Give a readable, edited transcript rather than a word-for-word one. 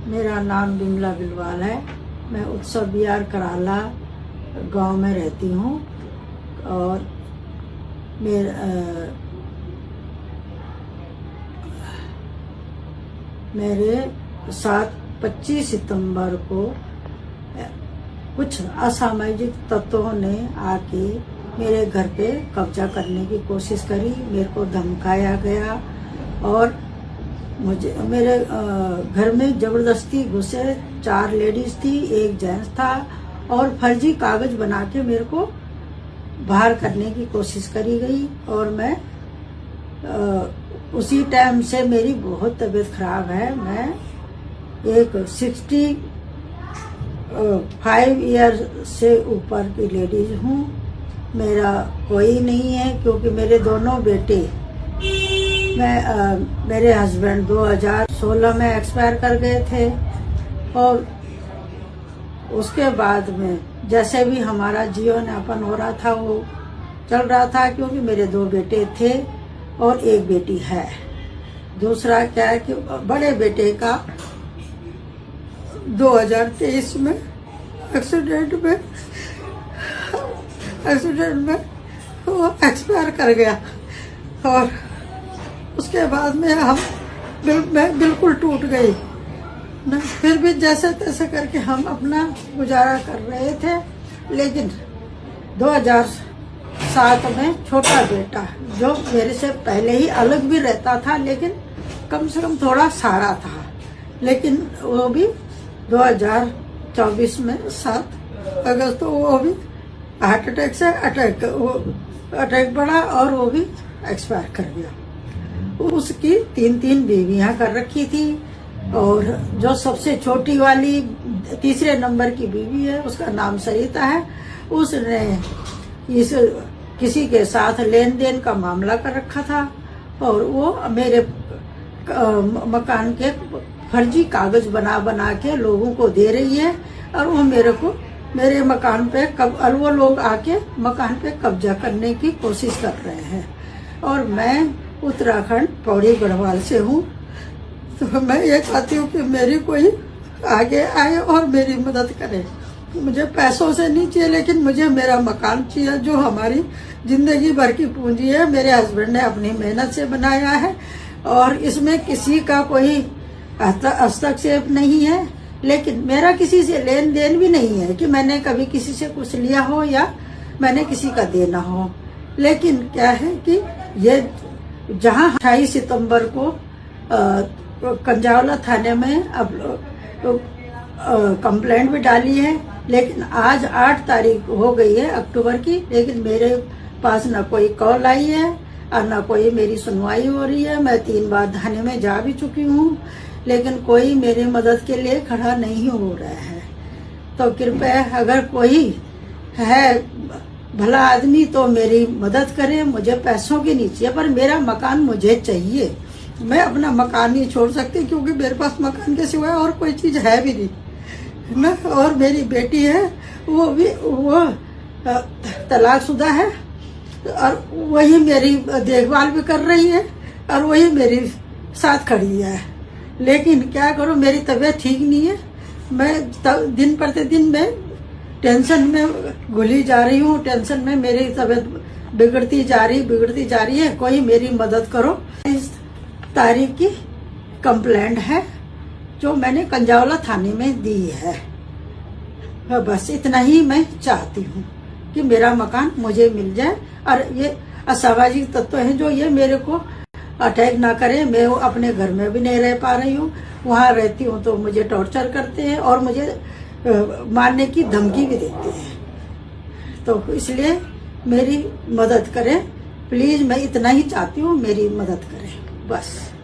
मेरा नाम बिमला बिलवाल है। मैं उत्सव बिहार कराला गांव में रहती हूँ और मेरे साथ 25 सितंबर को कुछ असामाजिक तत्वों ने आके मेरे घर पे कब्जा करने की कोशिश करी। मेरे को धमकाया गया और मुझे मेरे घर में जबरदस्ती घुसे। 4 लेडीज थी, 1 जेंट्स था और फर्जी कागज बना के मेरे को बाहर करने की कोशिश करी गई। और मैं उसी टाइम से मेरी बहुत तबीयत खराब है। मैं एक 65 ईयर से ऊपर की लेडीज हूँ। मेरा कोई नहीं है क्योंकि मेरे दोनों बेटे मेरे हस्बैंड 2016 में एक्सपायर कर गए थे और उसके बाद में जैसे भी हमारा जीवन यापन हो रहा था वो चल रहा था, क्योंकि मेरे 2 बेटे थे और 1 बेटी है। दूसरा क्या है कि बड़े बेटे का 2023 में एक्सीडेंट में वो एक्सपायर कर गया और उसके बाद में मैं बिल्कुल टूट गई ना। फिर भी जैसे तैसे करके हम अपना गुजारा कर रहे थे, लेकिन 2007 में छोटा बेटा जो मेरे से पहले ही अलग भी रहता था, लेकिन कम से कम थोड़ा सहारा था, लेकिन वो भी 2024 में 7 अगस्त को वो भी हार्ट अटैक से अटैक बढ़ा और वो भी एक्सपायर कर गया। उसकी 3 बीवियां कर रखी थी और जो सबसे छोटी वाली 3रे नंबर की बीवी है उसका नाम सरिता है। उसने किसी के साथ लेन देन का मामला कर रखा था और वो मेरे मकान के फर्जी कागज बना के लोगों को दे रही है और वो मेरे मकान पे वो लोग आके मकान पे कब्जा करने की कोशिश कर रहे हैं। और मैं उत्तराखंड पौड़ी गढ़वाल से हूँ, तो मैं ये चाहती हूँ कि मेरी कोई आगे आए और मेरी मदद करे। मुझे पैसों से नहीं चाहिए, लेकिन मुझे मेरा मकान चाहिए जो हमारी जिंदगी भर की पूंजी है। मेरे हस्बैंड ने अपनी मेहनत से बनाया है और इसमें किसी का कोई हस्तक्षेप नहीं है, लेकिन मेरा किसी से लेन देन भी नहीं है कि मैंने कभी किसी से कुछ लिया हो या मैंने किसी का देना हो। लेकिन क्या है कि ये जहां 28 सितंबर को कंजावला थाने में अब कंप्लेंट भी डाली है, लेकिन आज 8 तारीख हो गई है अक्टूबर की, लेकिन मेरे पास न कोई कॉल आई है और न कोई मेरी सुनवाई हो रही है। मैं 3 बार थाने में जा भी चुकी हूँ, लेकिन कोई मेरी मदद के लिए खड़ा नहीं हो रहा है। तो कृपया अगर कोई है भला आदमी तो मेरी मदद करे। मुझे पैसों की नहीं चाहिए, पर मेरा मकान मुझे चाहिए। मैं अपना मकान नहीं छोड़ सकती क्योंकि मेरे पास मकान के सिवाय और कोई चीज है भी नहीं ना। और मेरी बेटी है वो तलाकशुदा है और वही मेरी देखभाल भी कर रही है और वही मेरी साथ खड़ी है। लेकिन क्या करूं, मेरी तबीयत ठीक नहीं है। मैं दिन प्रतिदिन में टेंशन में घुली जा रही हूँ। टेंशन में मेरी तबीयत बिगड़ती जा रही है। कोई मेरी मदद करो। इस तारीख की कंप्लेंट है जो मैंने कंजावला थाने में दी है। बस इतना ही मैं चाहती हूँ कि मेरा मकान मुझे मिल जाए और ये असामाजिक तत्व हैं जो ये मेरे को अटैक ना करे। मैं अपने घर में भी नहीं रह पा रही हूँ, वहाँ रहती हूँ तो मुझे टॉर्चर करते हैं और मुझे मारने की धमकी भी देते हैं। तो इसलिए मेरी मदद करें प्लीज। मैं इतना ही चाहती हूँ, मेरी मदद करें बस।